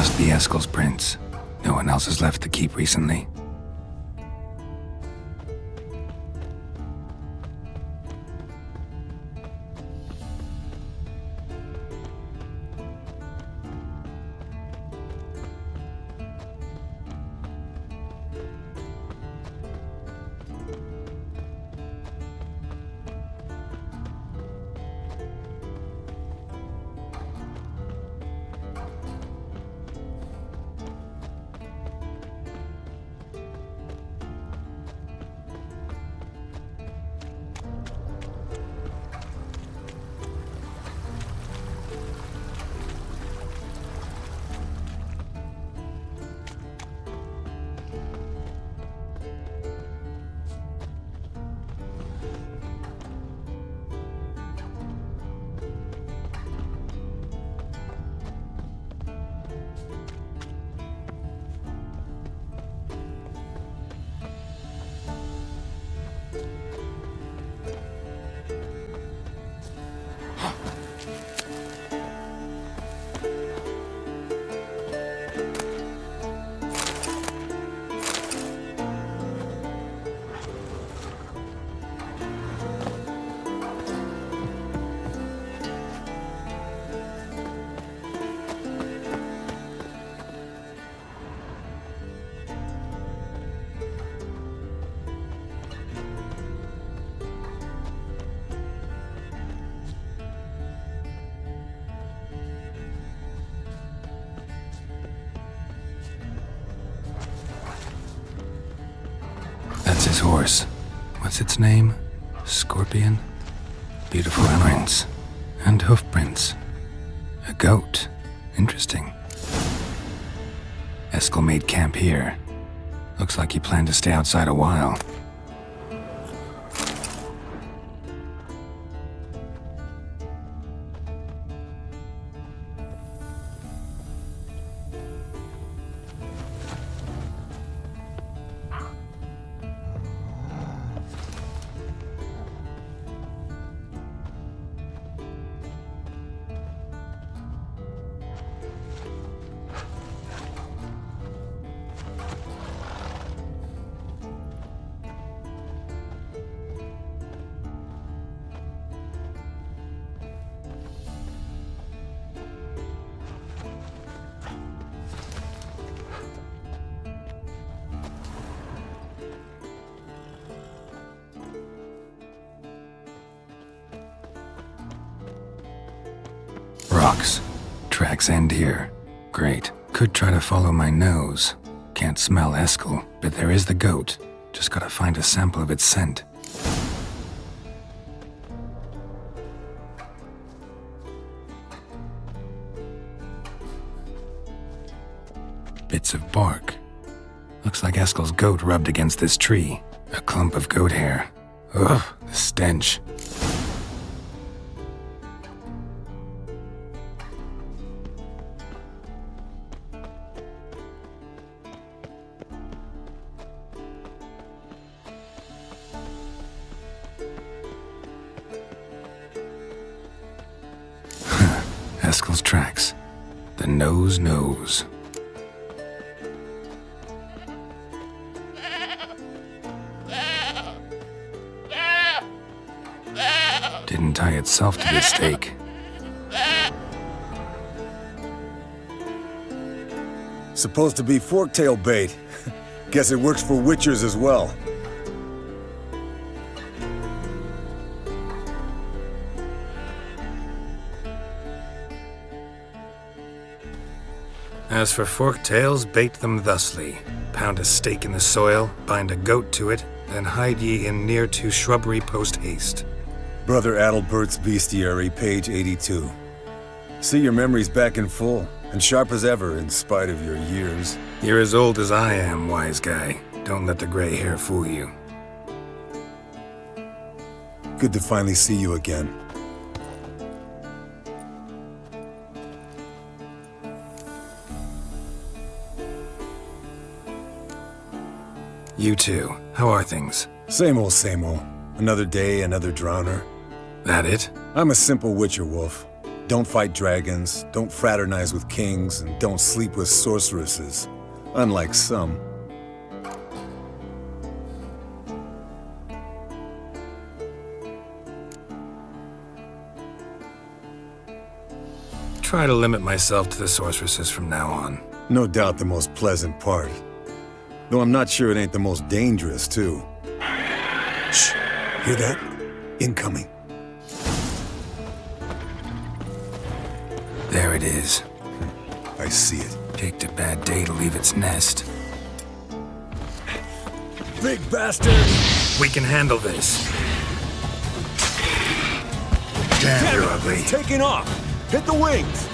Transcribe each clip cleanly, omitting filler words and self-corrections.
Must be Eskel's prints. No one else has left the keep recently. That's his horse. What's its name? Scorpion? Beautiful prints. And hoof prints. A goat. Interesting. Eskel made camp here. Looks like he planned to stay outside a while. Rocks. Tracks end here. Great. Could try to follow my nose. Can't smell Eskel, but there is the goat. Just gotta find a sample of its scent. Bits of bark. Looks like Eskel's goat rubbed against this tree. A clump of goat hair. Ugh, the stench. Eskel's tracks. The nose knows. Didn't tie itself to this stake. Supposed to be forktail bait. Guess it works for witchers as well. As for forktails, bait them thusly. Pound a stake in the soil, bind a goat to it, then hide ye in near to shrubbery post haste. Brother Adalbert's Bestiary, page 82. See your memories back in full, and sharp as ever in spite of your years. You're as old as I am, wise guy. Don't let the gray hair fool you. Good to finally see you again. You too. How are things? Same old, same old. Another day, another drowner. That it? I'm a simple witcher wolf. Don't fight dragons, don't fraternize with kings, and don't sleep with sorceresses. Unlike some. Try to limit myself to the sorceresses from now on. No doubt the most pleasant part. Though I'm not sure it ain't the most dangerous, too. Shh. Hear that? Incoming. There it is. I see it. Picked a bad day to leave its nest. Big bastard! We can handle this. Damn, you're ugly. It's taking off! Hit the wings!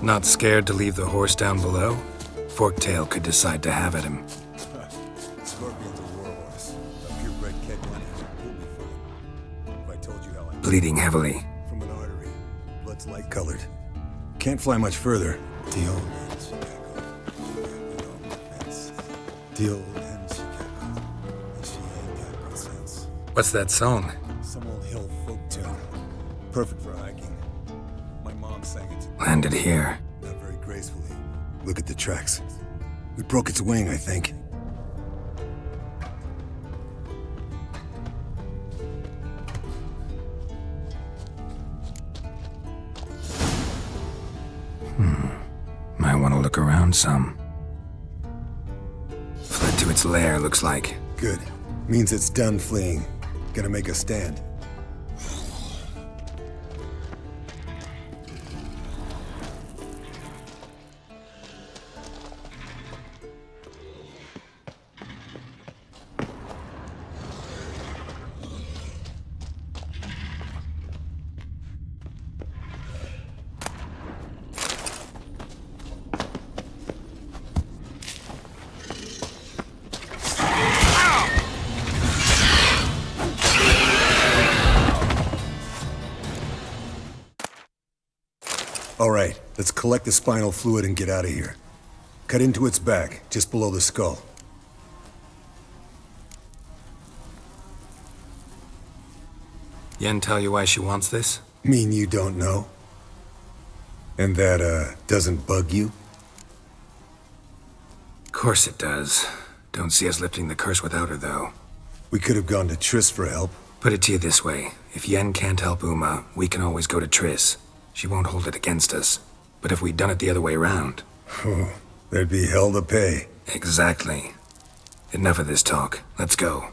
Not scared to leave the horse down below? Forktail could decide to have at him. Scorpion's a warhorse. A purebred kid lineage. He'll be fine. If I told you how I... Bleeding heavily. From an artery. Blood's light-colored. Can't fly much further. Deal and Chicago. Deal and Chicago. And she ain't got no sense. What's that song? Some old hill folk tune. Perfect for hiking. My mom sang it to me. Landed here. Not very gracefully. Look at the tracks. We broke its wing, I think. Might want to look around some. Fled to its lair, looks like. Good. Means it's done fleeing. Gonna make a stand. All right, let's collect the spinal fluid and get out of here. Cut into its back, just below the skull. Yen tell you why she wants this? Mean you don't know? And that, doesn't bug you? Course it does. Don't see us lifting the curse without her, though. We could have gone to Triss for help. Put it to you this way. If Yen can't help Uma, we can always go to Triss. She won't hold it against us. But if we'd done it the other way around... Oh, there'd be hell to pay. Exactly. Enough of this talk. Let's go.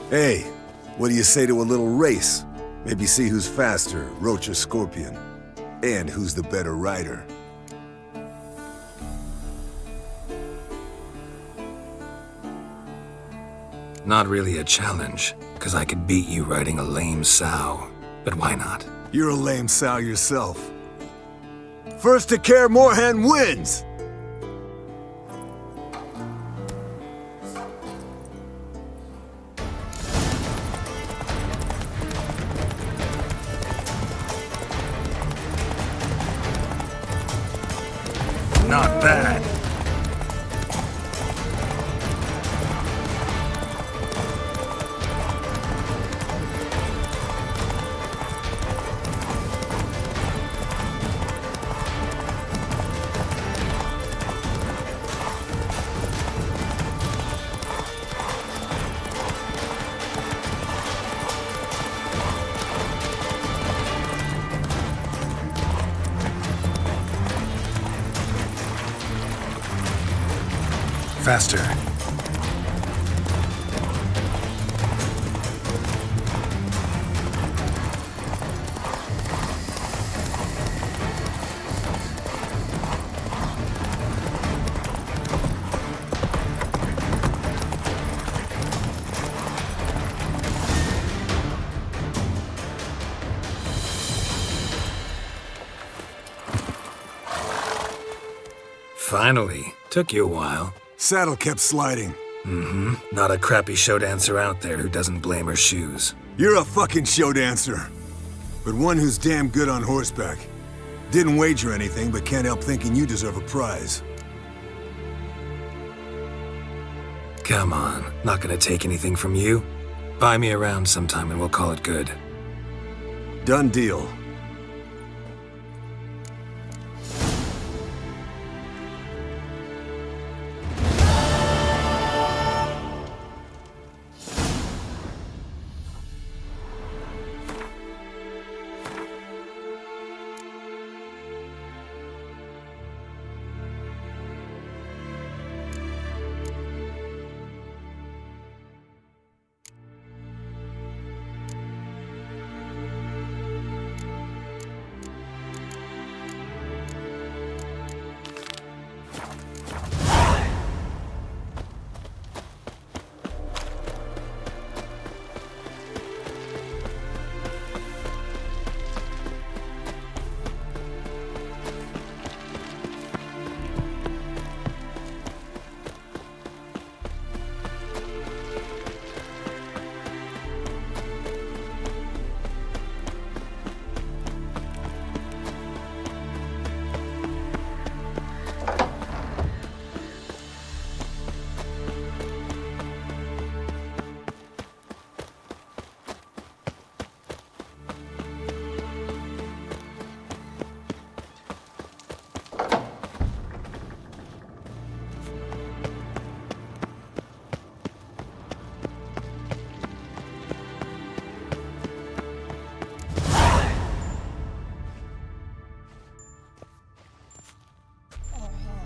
Hey, what do you say to a little race? Maybe see who's faster, Roach or Scorpion. And who's the better rider. Not really a challenge, because I could beat you riding a lame sow. But why not? You're a lame sow yourself. First to Kaer Morhen wins! Not bad. Faster. Finally. Took you a while. Saddle kept sliding. Mm-hmm. Not a crappy show dancer out there who doesn't blame her shoes. You're a fucking show dancer. But one who's damn good on horseback. Didn't wager anything, but can't help thinking you deserve a prize. Come on, not gonna take anything from you. Buy me around sometime and we'll call it good. Done deal.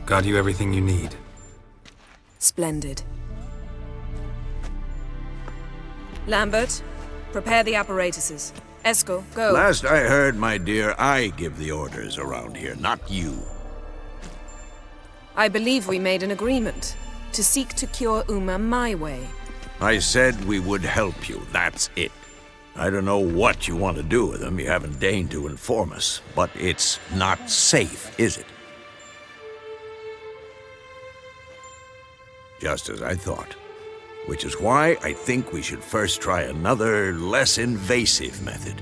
Got you everything you need. Splendid. Lambert, prepare the apparatuses. Esco, go. Last I heard, my dear, I give the orders around here, not you. I believe we made an agreement to seek to cure Uma my way. I said we would help you, that's it. I don't know what you want to do with him, you haven't deigned to inform us, but it's not safe, is it? Just as I thought. Which is why I think we should first try another, less invasive method.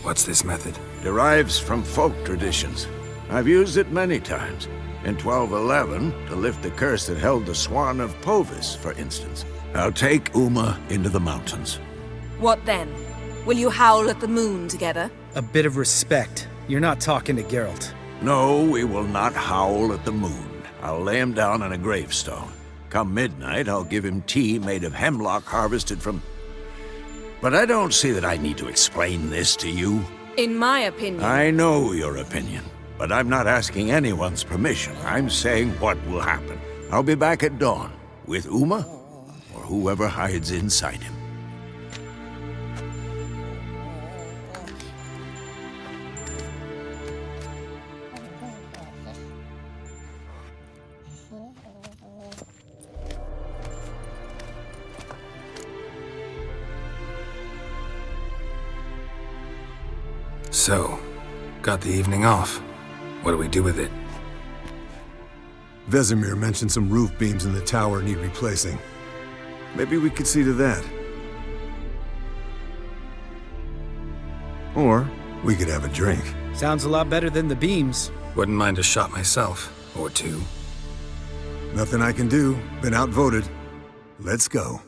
What's this method? Derives from folk traditions. I've used it many times. In 1211, to lift the curse that held the Swan of Povis, for instance. I'll take Uma into the mountains. What then? Will you howl at the moon together? A bit of respect. You're not talking to Geralt. No, we will not howl at the moon. I'll lay him down on a gravestone. Come midnight, I'll give him tea made of hemlock harvested from... But I don't see that I need to explain this to you. In my opinion... I know your opinion, but I'm not asking anyone's permission. I'm saying what will happen. I'll be back at dawn, with Uma, or whoever hides inside him. So, got the evening off. What do we do with it? Vesemir mentioned some roof beams in the tower need replacing. Maybe we could see to that. Or we could have a drink. Sounds a lot better than the beams. Wouldn't mind a shot myself, or two. Nothing I can do. Been outvoted. Let's go.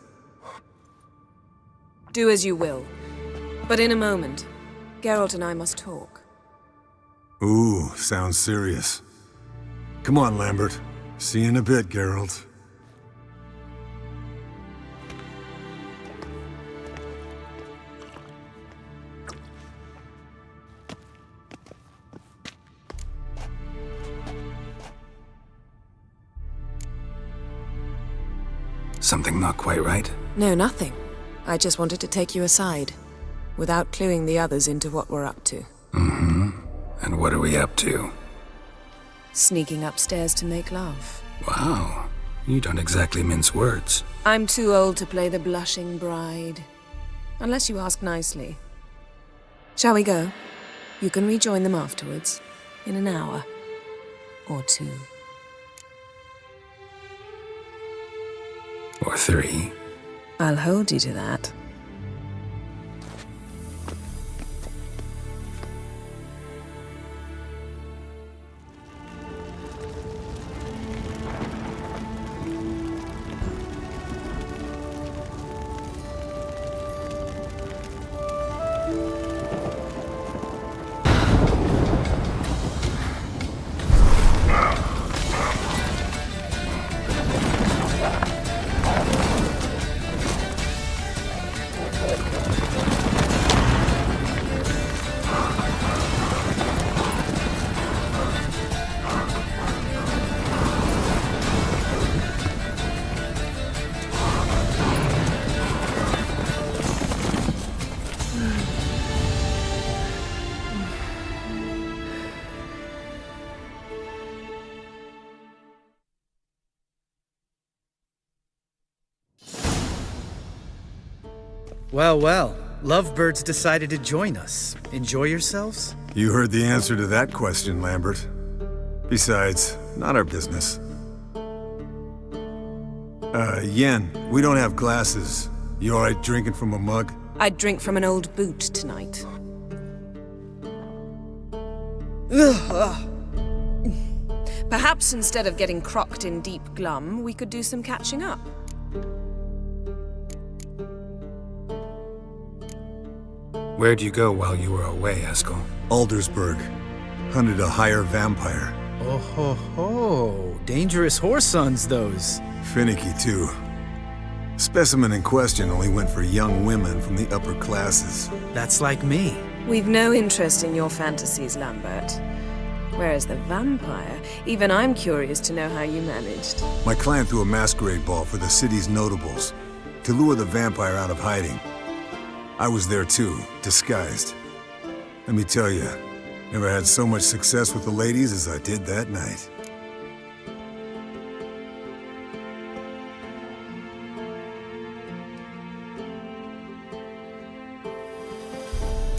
Do as you will. But in a moment, Geralt and I must talk. Ooh, sounds serious. Come on, Lambert. See you in a bit, Geralt. Something not quite right? No, nothing. I just wanted to take you aside, without cluing the others into what we're up to. Mm-hmm. And what are we up to? Sneaking upstairs to make love. Wow. You don't exactly mince words. I'm too old to play the blushing bride. Unless you ask nicely. Shall we go? You can rejoin them afterwards, in an hour or 2. Or 3. I'll hold you to that. Well, well. Lovebirds decided to join us. Enjoy yourselves? You heard the answer to that question, Lambert. Besides, not our business. Yen, we don't have glasses. You alright drinking from a mug? I'd drink from an old boot tonight. Perhaps instead of getting crocked in deep glum, we could do some catching up. Where'd you go while you were away, Eskel? Aldersburg. Hunted a higher vampire. Oh ho ho. Dangerous whoresons, those. Finicky, too. Specimen in question only went for young women from the upper classes. That's like me. We've no interest in your fantasies, Lambert. Whereas the vampire, even I'm curious to know how you managed. My client threw a masquerade ball for the city's notables to lure the vampire out of hiding. I was there too, disguised. Let me tell you, never had so much success with the ladies as I did that night.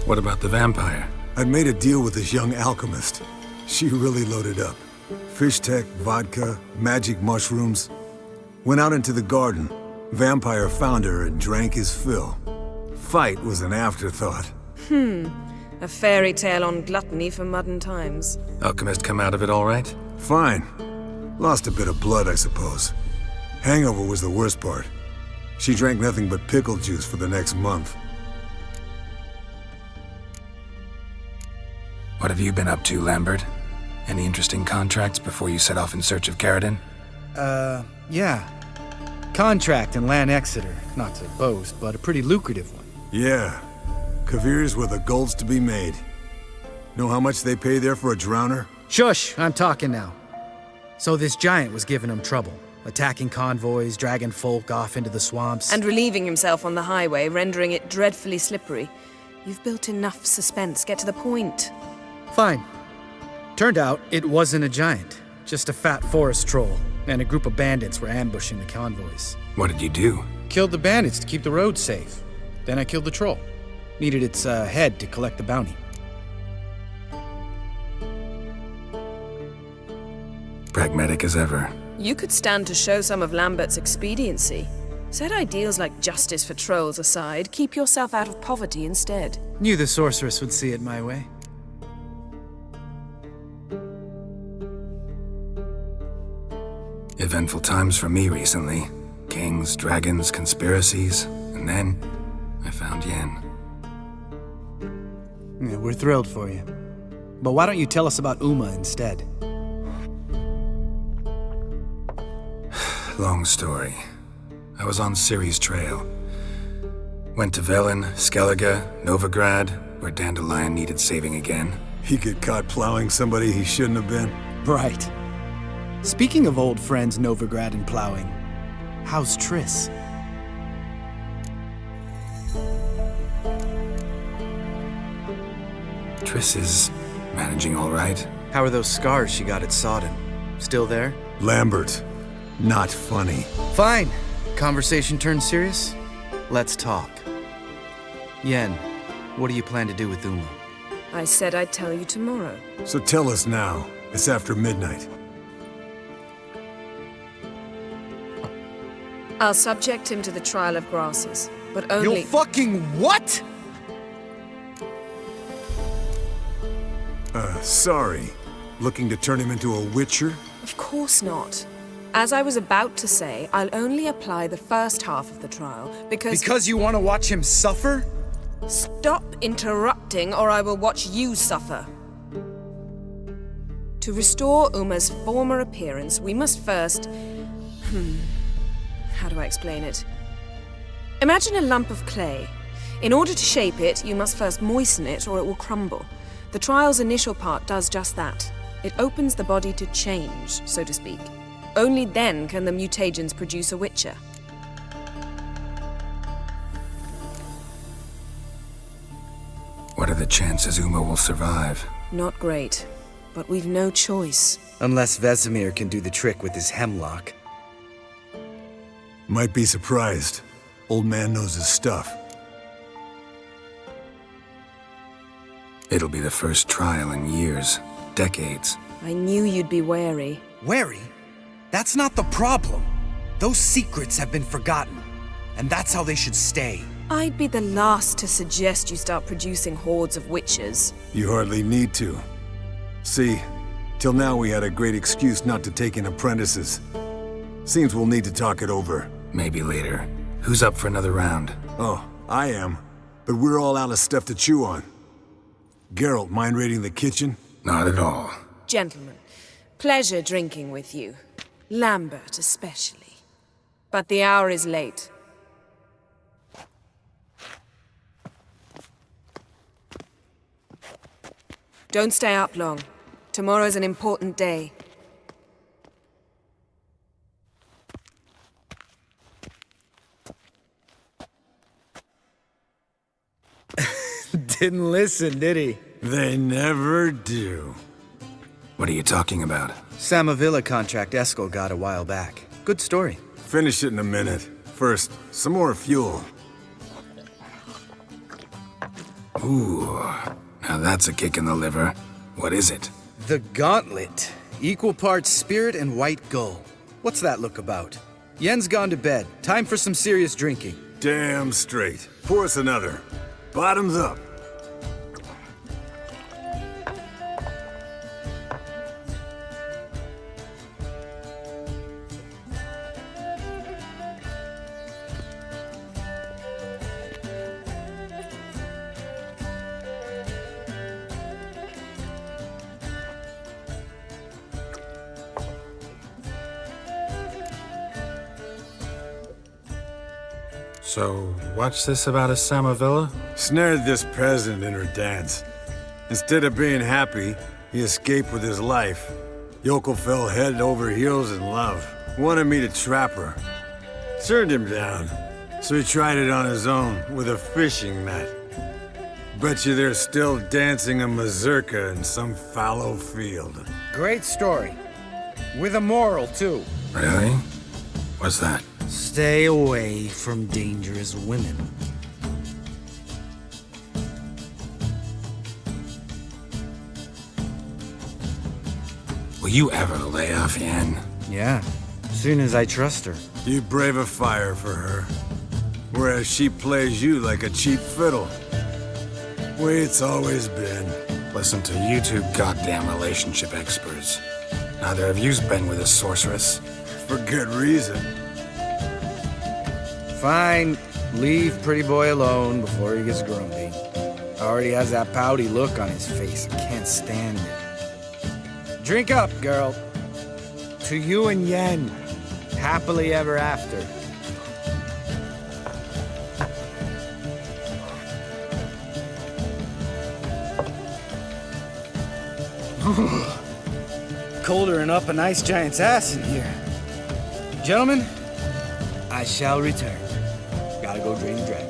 What about the vampire? I'd made a deal with this young alchemist. She really loaded up. Fish tech, vodka, magic mushrooms. Went out into the garden. Vampire found her and drank his fill. Fight was an afterthought. A fairy tale on gluttony for modern times. Alchemist come out of it all right? Fine. Lost a bit of blood, I suppose. Hangover was the worst part. She drank nothing but pickle juice for the next month. What have you been up to, Lambert? Any interesting contracts before you set off in search of Caradon? Yeah. Contract in Lan Exeter. Not to boast, but a pretty lucrative one. Yeah. Kavir's were the gold's to be made. Know how much they pay there for a drowner? Shush! I'm talking now. So this giant was giving him trouble. Attacking convoys, dragging folk off into the swamps. And relieving himself on the highway, rendering it dreadfully slippery. You've built enough suspense. Get to the point. Fine. Turned out it wasn't a giant. Just a fat forest troll. And a group of bandits were ambushing the convoys. What did you do? Killed the bandits to keep the roads safe. Then I killed the troll. Needed its head to collect the bounty. Pragmatic as ever. You could stand to show some of Lambert's expediency. Set ideals like justice for trolls aside, keep yourself out of poverty instead. Knew the sorceress would see it my way. Eventful times for me recently. Kings, dragons, conspiracies, and then I found Yen. Yeah, we're thrilled for you. But why don't you tell us about Uma instead? Long story. I was on Ciri's trail. Went to Velen, Skellige, Novigrad, where Dandelion needed saving again. He get caught plowing somebody he shouldn't have been. Right. Speaking of old friends Novigrad and plowing, How's Triss? Triss is managing all right. How are those scars she got at Sodden? Still there? Lambert, not funny. Fine. Conversation turned serious? Let's talk. Yen, what do you plan to do with Uma? I said I'd tell you tomorrow. So tell us now. It's after midnight. I'll subject him to the trial of grasses, but only... You'll fucking what? Sorry. Looking to turn him into a witcher? Of course not. As I was about to say, I'll only apply the first half of the trial, because... Because you want to watch him suffer? Stop interrupting, or I will watch you suffer. To restore Uma's former appearance, we must first... How do I explain it? Imagine a lump of clay. In order to shape it, you must first moisten it, or it will crumble. The trial's initial part does just that. It opens the body to change, so to speak. Only then can the mutagens produce a witcher. What are the chances Uma will survive? Not great, but we've no choice. Unless Vesemir can do the trick with his hemlock. Might be surprised. Old man knows his stuff. It'll be the first trial in years, decades. I knew you'd be wary. Wary? That's not the problem. Those secrets have been forgotten, and that's how they should stay. I'd be the last to suggest you start producing hordes of witches. You hardly need to. See, till now we had a great excuse not to take in apprentices. Seems we'll need to talk it over. Maybe later. Who's up for another round? Oh, I am. But we're all out of stuff to chew on. Geralt, mind raiding the kitchen? Not at all. Gentlemen, pleasure drinking with you. Lambert especially. But the hour is late. Don't stay up long. Tomorrow's an important day. Didn't listen, did he? They never do. What are you talking about? Samavilla contract Eskel got a while back. Good story. Finish it in a minute. First, some more fuel. Ooh, now that's a kick in the liver. What is it? The Gauntlet. Equal parts spirit and white gull. What's that look about? Yen's gone to bed. Time for some serious drinking. Damn straight. Pour us another. Bottoms up. So, what's this about a Samavilla? Snared this peasant in her dance. Instead of being happy, he escaped with his life. Yokel fell head over heels in love. Wanted me to trap her. Turned him down. So he tried it on his own with a fishing net. Bet you they're still dancing a mazurka in some fallow field. Great story. With a moral, too. Really? What's that? Stay away from dangerous women. Will you ever lay off, Yen? Yeah, soon as I trust her. You brave a fire for her. Whereas she plays you like a cheap fiddle. Way it's always been. Listen to you two goddamn relationship experts. Neither of you's been with a sorceress. For good reason. Fine. Leave pretty boy alone before he gets grumpy. Already has that pouty look on his face. I can't stand it. Drink up, girl. To you and Yen. Happily ever after. Colder than up a nice giant's ass in here. Gentlemen, I shall return. Gotta go drain the dragon.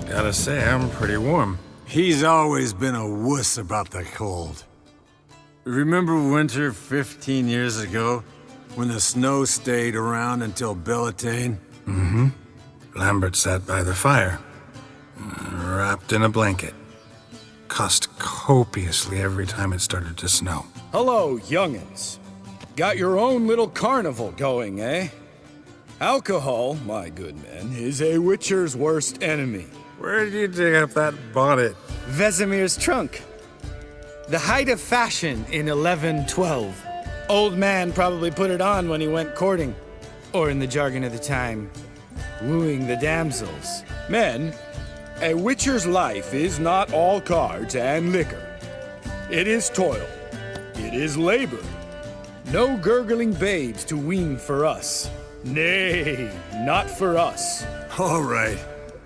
Gotta say, I'm pretty warm. He's always been a wuss about the cold. Remember winter 15 years ago? When the snow stayed around until Bellatane? Mm-hmm. Lambert sat by the fire, wrapped in a blanket. Cussed copiously every time it started to snow. Hello, young'uns. Got your own little carnival going, eh? Alcohol, my good men, is a witcher's worst enemy. Where did you dig up that bonnet? Vesemir's trunk. The height of fashion in 1112. Old man probably put it on when he went courting. Or in the jargon of the time, wooing the damsels. Men, a witcher's life is not all cards and liquor. It is toil. It is labor. No gurgling babes to wean for us. Nay, not for us. All right.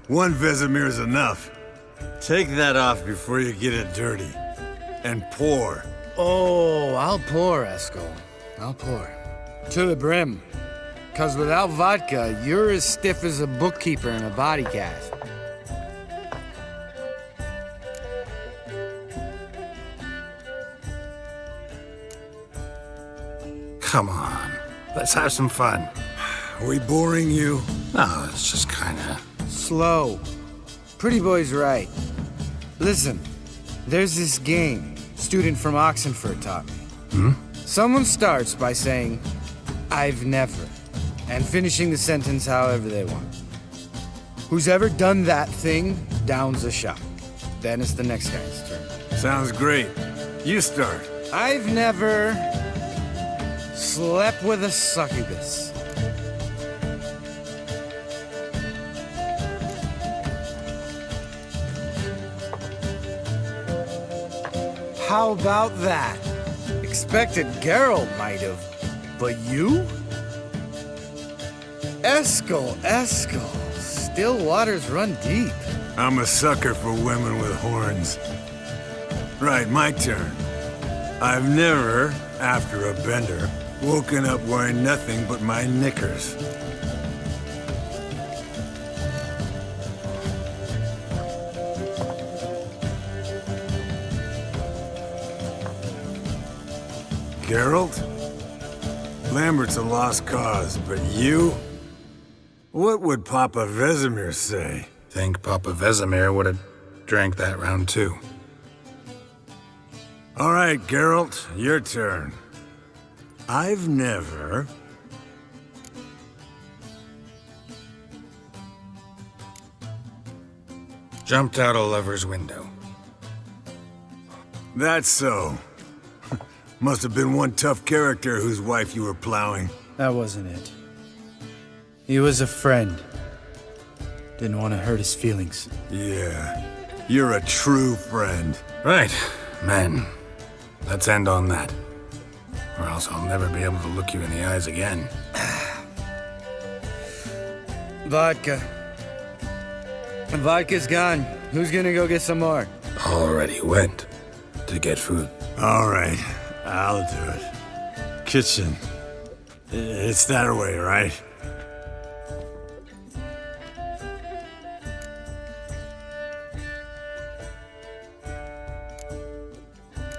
One Vesemir's enough. Take that off before you get it dirty. And pour. Oh, I'll pour, Eskel. I'll pour. To the brim. 'Cause without vodka, you're as stiff as a bookkeeper in a body cast. Come on, let's have some fun. Are we boring you? No, it's just kinda... Slow. Pretty boy's right. Listen, there's this game student from Oxenford taught me. Someone starts by saying, I've never, and finishing the sentence however they want. Who's ever done that thing downs a shot. Then it's the next guy's turn. Sounds great. You start. I've never slept with a succubus. How about that? Expected Geralt might have, but you? Eskel. Still waters run deep. I'm a sucker for women with horns. Right, my turn. I've never, after a bender, woken up wearing nothing but my knickers. Geralt? Lambert's a lost cause, but you? What would Papa Vesemir say? Think Papa Vesemir would have drank that round too. All right, Geralt, your turn. I've never... Jumped out a lover's window. That's so. Must have been one tough character whose wife you were plowing. That wasn't it. He was a friend. Didn't want to hurt his feelings. Yeah, you're a true friend. Right, men. Let's end on that. Or else I'll never be able to look you in the eyes again. Vodka. Vodka's gone. Who's gonna go get some more? Already went to get food. All right, I'll do it. Kitchen. It's that way, right?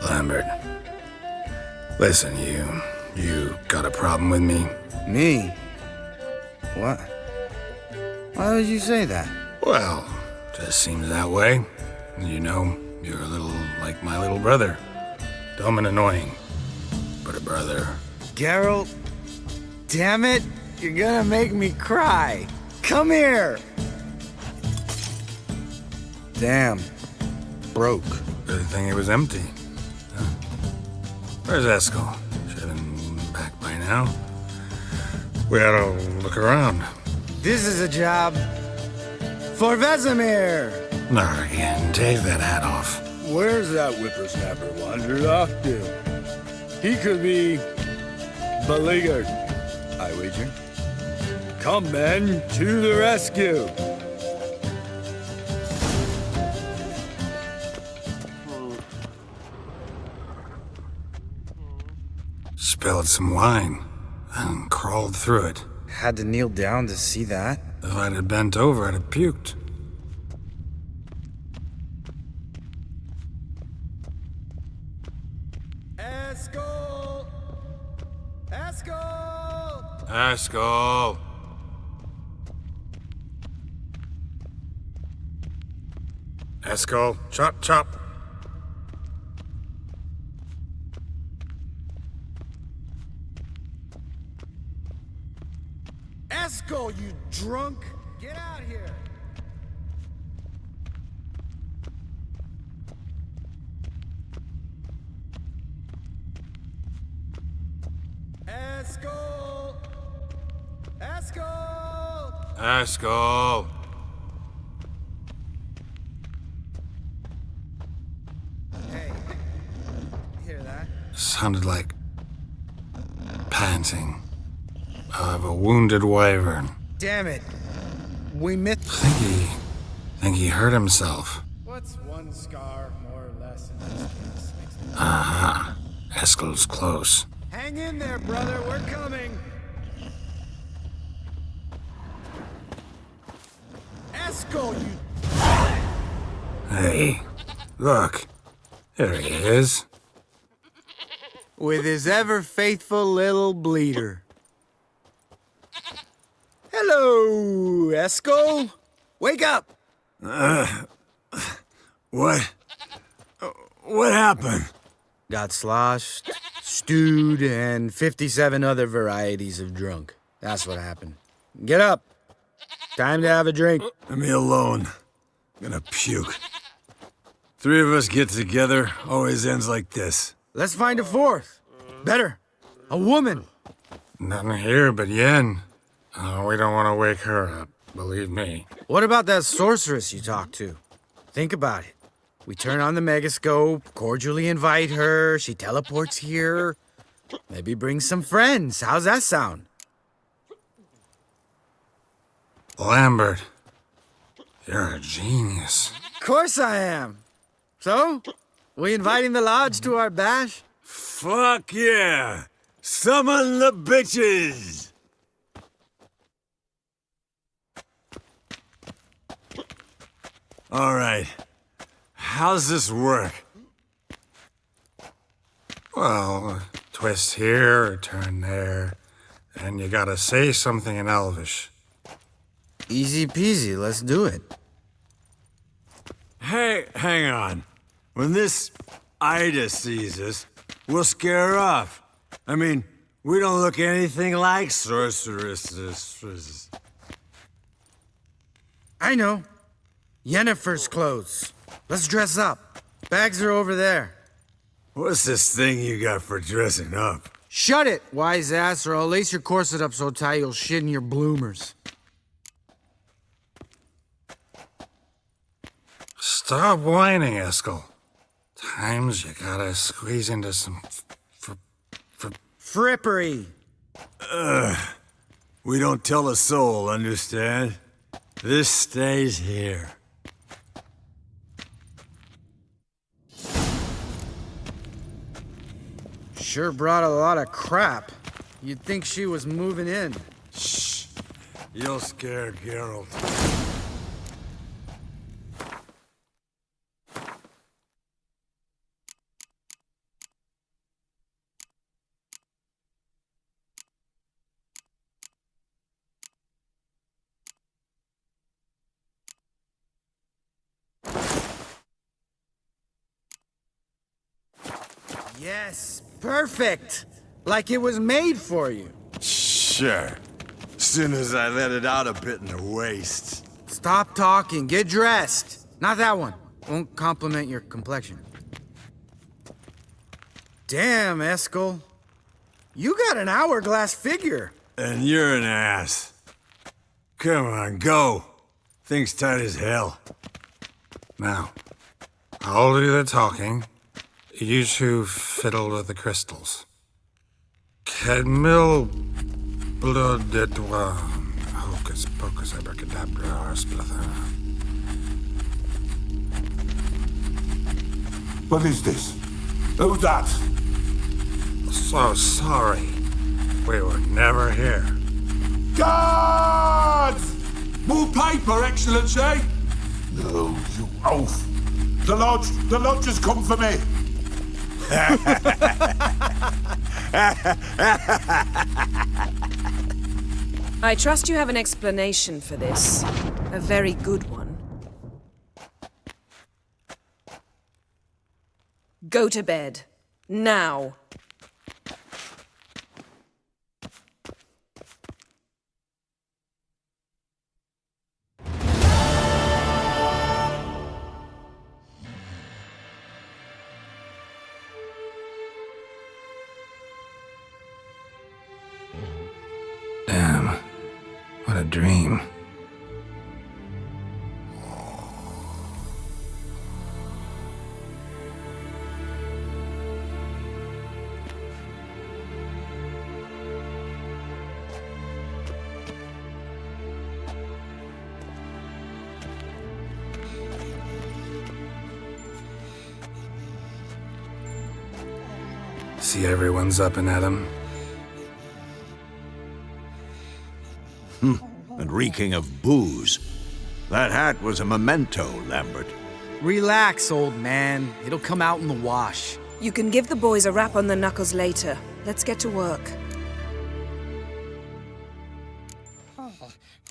Lambert. Listen, you got a problem with me? Me? What? Why would you say that? Well, just seems that way. You know, you're a little like my little brother. Dumb and annoying, but a brother. Geralt, damn it, you're gonna make me cry. Come here. Damn, broke. Good thing it was empty. Huh. Where's Eskel? Should have been back by now. We ought to look around. This is a job for Vesemir. Not again. Take that hat off. Where's that whippersnapper wandered off to? He could be beleaguered, I wager. Come, men, to the rescue. spilled some wine and crawled through it. Had to kneel down to see that? If I'd have bent over, I'd have puked. Eskel! Eskel! Haskell! Haskell, chop, chop. Eskel, you drunk! Get out here! Eskel! Eskel! Haskell! Hey, hear that? Sounded like panting of a wounded wyvern. Damn it! We missed. Think he hurt himself. What's one scar more or less in this case? Aha. Haskell's close. Hang in there, brother. We're coming. Eskel, you. Hey, look. There he is. With his ever faithful little bleeder. Hello, Eskel. Wake up. What? What happened? Got sloshed, stewed, and 57 other varieties of drunk. That's what happened. Get up. Time to have a drink. Leave me alone. I'm gonna puke. Three of us get together, always ends like this. Let's find a fourth. Better. A woman. Nothing here but Yen. Oh, we don't want to wake her up, believe me. What about that sorceress you talked to? Think about it. We turn on the megascope, cordially invite her, she teleports here. Maybe bring some friends. How's that sound? Lambert, you're a genius. Of course I am. So, we inviting the lodge to our bash? Fuck yeah! Summon the bitches! All right. How's this work? Well, twist here or turn there, and you gotta say something in Elvish. Easy peasy, let's do it. Hey, hang on. When this Ida sees us, we'll scare her off. I mean, we don't look anything like sorceresses. I know. Yennefer's clothes. Let's dress up. Bags are over there. What's this thing you got for dressing up? Shut it, wise ass, or I'll lace your corset up so tight you'll shit in your bloomers. Stop whining, Eskel. Times you gotta squeeze into some Frippery. We don't tell a soul, understand? This stays here. Sure brought a lot of crap. You'd think she was moving in. Shh. You'll scare Geralt. Yes, perfect. Like it was made for you. Sure. Soon as I let it out a bit in the waist. Stop talking, get dressed. Not that one. Won't compliment your complexion. Damn, Eskel. You got an hourglass figure. And you're an ass. Come on, go. Thing's tight as hell. Now, I'll do the talking. You two fiddle with the crystals. Kedmil blood de doigt. Hocus pocus abracadabra splather. What is this? Who's that? So sorry. We were never here. Guards! More paper, Excellency! No, you oaf! The lodge has come for me! I trust you have an explanation for this. A very good one. Go to bed. Now. Damn. What a dream. See everyone's up and at 'em. And reeking of booze. That hat was a memento, Lambert. Relax, old man. It'll come out in the wash. You can give the boys a rap on the knuckles later. Let's get to work.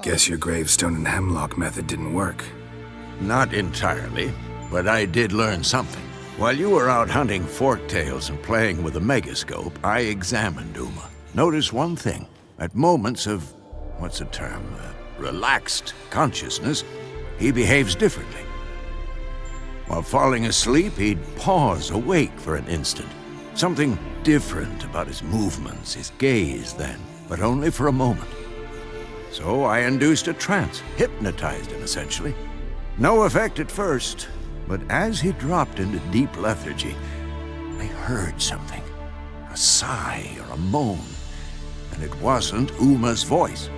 Guess your gravestone and hemlock method didn't work. Not entirely, but I did learn something. While you were out hunting forktails and playing with a megascope, I examined Uma. Notice one thing. At moments of, what's the term, relaxed consciousness, he behaves differently. While falling asleep, he'd pause awake for an instant. Something different about his movements, his gaze then, but only for a moment. So I induced a trance, hypnotized him essentially. No effect at first, but as he dropped into deep lethargy, I heard something. A sigh or a moan. And it wasn't Uma's voice.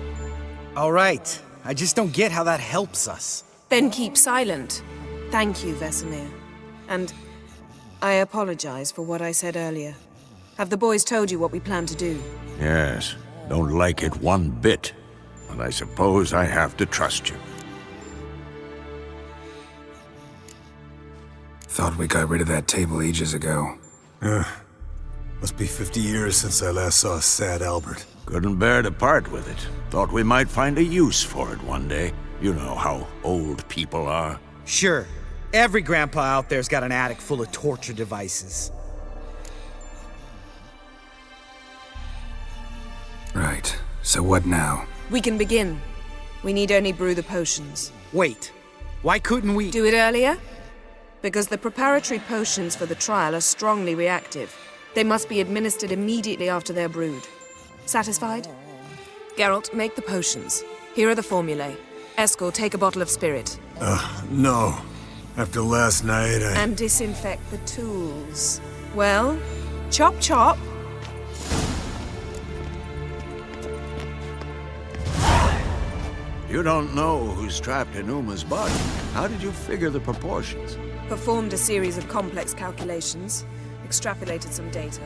All right. I just don't get how that helps us. Then keep silent. Thank you, Vesemir. And I apologize for what I said earlier. Have the boys told you what we plan to do? Yes, don't like it one bit. But I suppose I have to trust you. Thought we got rid of that table ages ago. Must be 50 years since I last saw sad Albert. Couldn't bear to part with it. Thought we might find a use for it one day. You know how old people are. Sure. Every grandpa out there's got an attic full of torture devices. Right. So what now? We can begin. We need only brew the potions. Wait. Why couldn't we... Do it earlier? Because the preparatory potions for the trial are strongly reactive. They must be administered immediately after they're brewed. Satisfied? Geralt, make the potions. Here are the formulae. Eskel, take a bottle of spirit. No. After last night, And disinfect the tools. Well, chop chop. You don't know who's trapped in Uma's body. How did you figure the proportions? Performed a series of complex calculations. Extrapolated some data.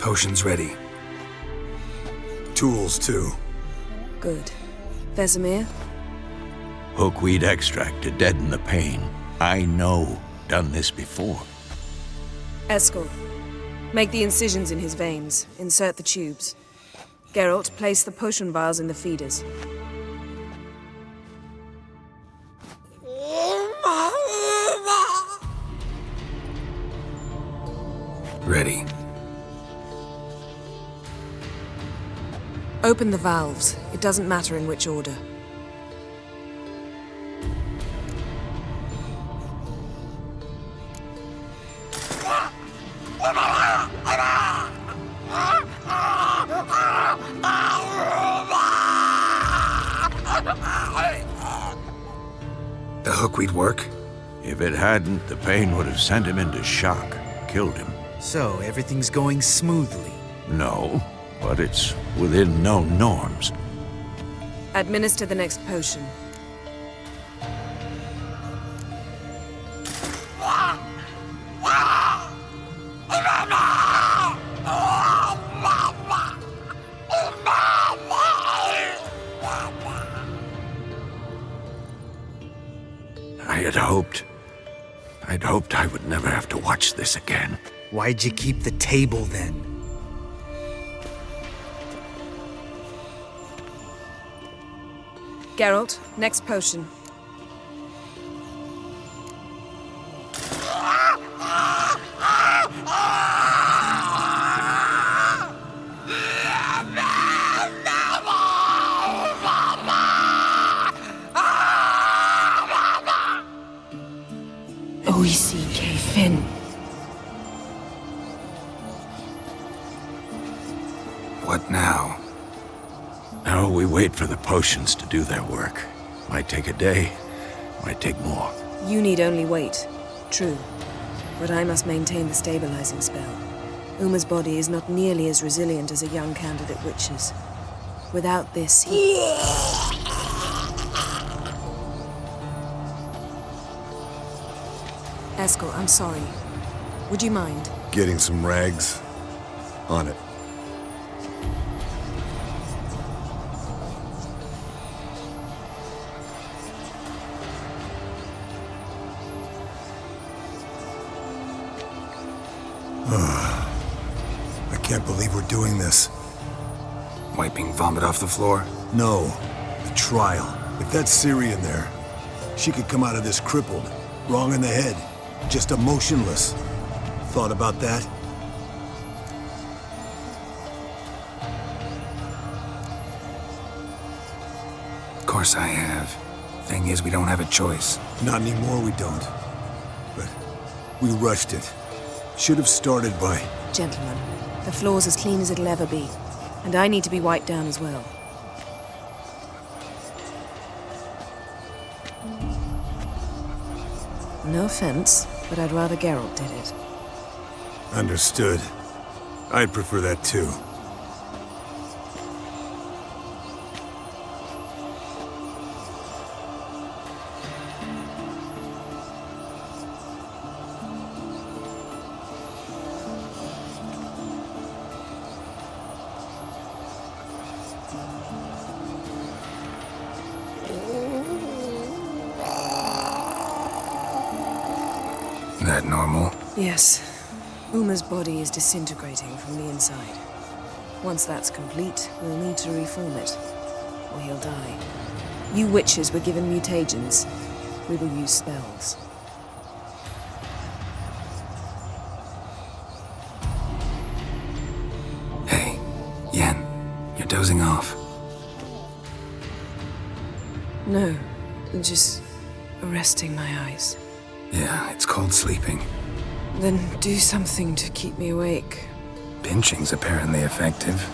Potions ready. tools too. Good. Vesemir? Hookweed extract to deaden the pain. I know. Done this before. Eskel, make the incisions in his veins. Insert the tubes. Geralt, place the potion vials in the feeders. Open the valves. It doesn't matter in which order. The hookweed work? If it hadn't, the pain would have sent him into shock, killed him. So, everything's going smoothly. No, but it's within known norms. Administer the next potion. I'd hoped I would never have to watch this again. Why'd you keep the table then? Geralt, next potion. O-E-C-K, Finn. What now? Now we wait for the potions to do their work. Might take a day, might take more. You need only wait. True. But I must maintain the stabilizing spell. Uma's body is not nearly as resilient as a young candidate witch's. Without this, he... Eskel, I'm sorry. Would you mind? Getting some rags. On it. I can't believe we're doing this. Wiping vomit off the floor? No, the trial. If that's Ciri in there, she could come out of this crippled, wrong in the head, just emotionless. Thought about that? Of course I have. Thing is, we don't have a choice. Not anymore, we don't. But we rushed it. Should have started by... Gentlemen, the floor's as clean as it'll ever be. And I need to be wiped down as well. No offense, but I'd rather Geralt did it. Understood. I'd prefer that too. That normal? Yes. Uma's body is disintegrating from the inside. Once that's complete, we'll need to reform it, or he'll die. You witches were given mutagens. We will use spells. Hey, Yen, you're dozing off. No, just resting my eyes. Yeah, it's called sleeping. Then do something to keep me awake. Pinching's apparently effective.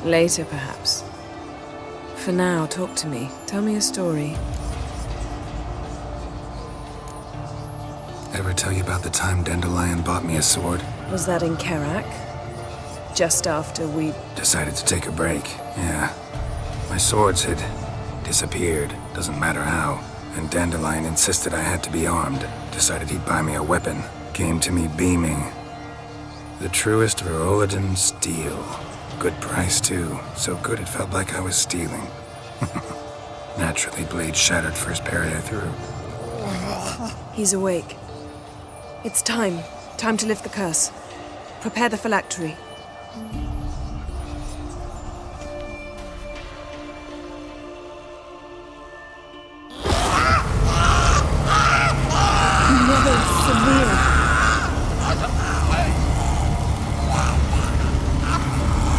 Later, perhaps. For now, talk to me. Tell me a story. Ever tell you about the time Dandelion bought me a sword? Was that in Kerak? Just after we... Decided to take a break, yeah. My swords had disappeared, doesn't matter how. And Dandelion insisted I had to be armed. Decided he'd buy me a weapon. Came to me beaming. The truest Verolidan steel. Good price, too. So good it felt like I was stealing. Naturally, blade shattered first parry I threw. He's awake. It's time. Time to lift the curse. Prepare the phylactery.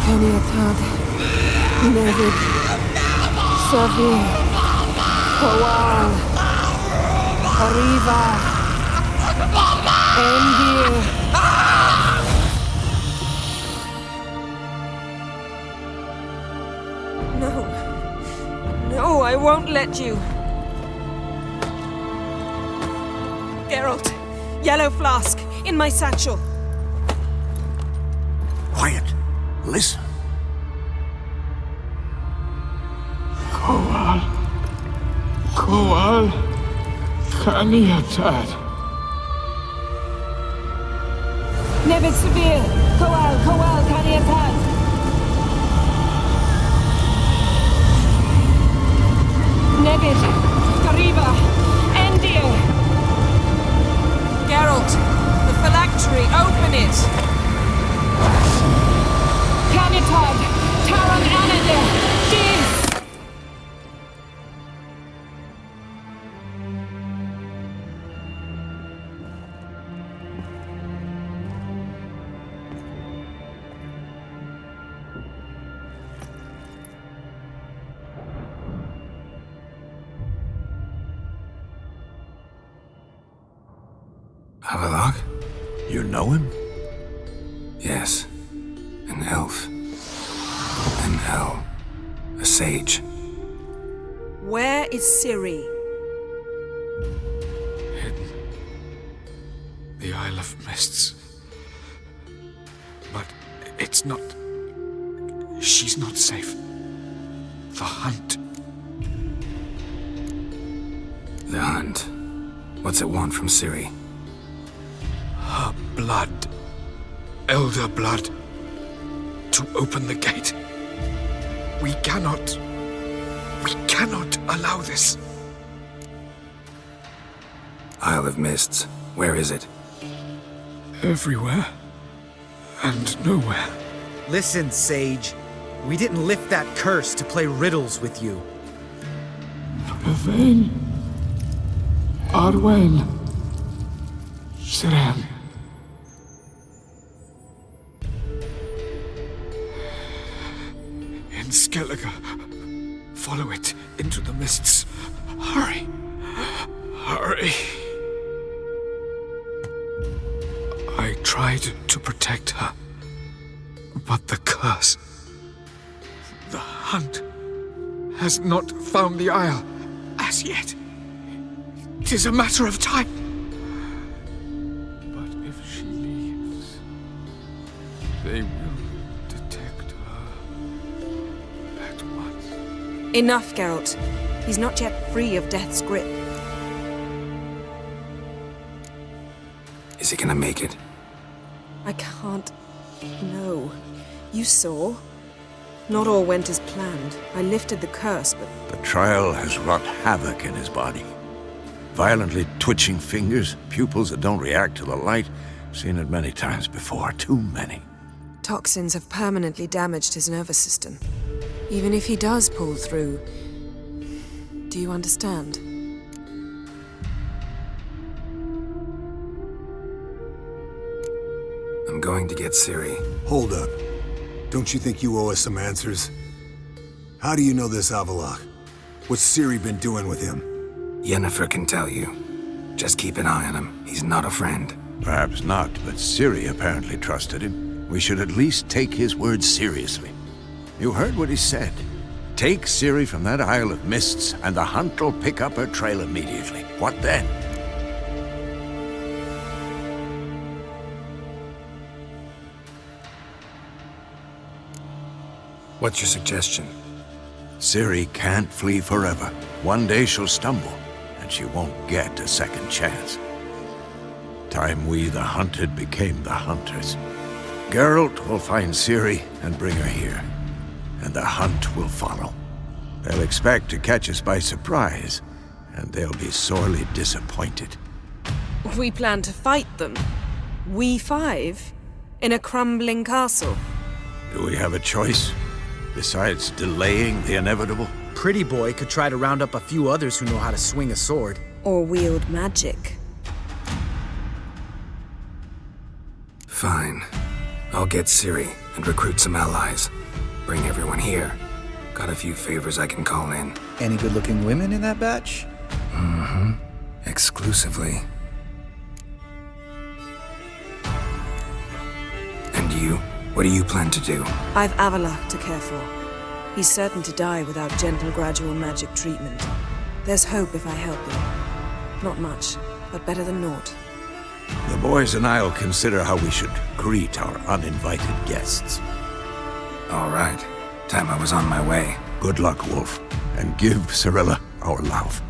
Come Kaniatad, Nevid, Savi, Kowal, Arriva, Endir. No. No, I won't let you. Geralt, yellow flask, in my satchel. Quiet. Listen. Kowal, Kaniatad. Nevid Severe, Kowal, Kaniatad. Nevid, Arriva, Endir. Geralt, the phylactery, open it! Canitod, Taran Anadir, Dis! Havelock? You know him? Yes. An elf. An elf. A sage. Where is Ciri? Hidden. The Isle of Mists. But it's not... She's not safe. The hunt. The hunt. What's it want from Ciri? Her blood. Elder blood. To open the gate. We cannot allow this. Isle of Mists. Where is it? Everywhere. And nowhere. Listen, Sage. We didn't lift that curse to play riddles with you. Yvain. Arwen. Siren. In Skellige. Follow it into the mists. Hurry. Hurry. I tried to protect her. But the curse... The hunt has not found the Isle as yet. 'Tis a matter of time. But if she leaves, they will detect her at once. Enough, Geralt. He's not yet free of death's grip. Is he gonna make it? I can't... No. You saw? Not all went as planned. I lifted the curse, but... The trial has wrought havoc in his body. Violently twitching fingers, pupils that don't react to the light. Seen it many times before, too many. Toxins have permanently damaged his nervous system. Even if he does pull through... Do you understand? I'm going to get Ciri. Hold up. Don't you think you owe us some answers? How do you know this Havelock? What's Ciri been doing with him? Yennefer can tell you. Just keep an eye on him. He's not a friend. Perhaps not, but Ciri apparently trusted him. We should at least take his words seriously. You heard what he said. Take Ciri from that Isle of Mists, and the hunt will pick up her trail immediately. What then? What's your suggestion? Ciri can't flee forever. One day she'll stumble, and she won't get a second chance. Time we, the hunted, became the hunters. Geralt will find Ciri and bring her here, and the hunt will follow. They'll expect to catch us by surprise, and they'll be sorely disappointed. We plan to fight them. We five? In a crumbling castle? Do we have a choice? Besides delaying the inevitable? Pretty Boy could try to round up a few others who know how to swing a sword. Or wield magic? Fine. I'll get Ciri and recruit some allies. Bring everyone here. Got a few favors I can call in. Any good-looking women in that batch? Mm-hmm. Exclusively. And you? What do you plan to do? I've Avalok to care for. He's certain to die without gentle, gradual magic treatment. There's hope if I help him. Not much, but better than naught. The boys and I'll consider how we should greet our uninvited guests. All right. Time I was on my way. Good luck, Wolf, and give Cirilla our love.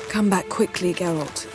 Come back quickly, Geralt.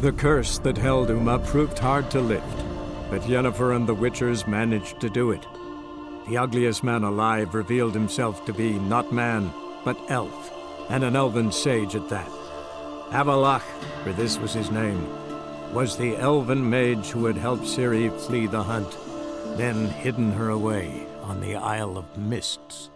The curse that held Uma proved hard to lift, but Yennefer and the Witchers managed to do it. The ugliest man alive revealed himself to be not man, but elf, and an elven sage at that. Avalach, for this was his name, was the elven mage who had helped Ciri flee the hunt, then hidden her away on the Isle of Mists.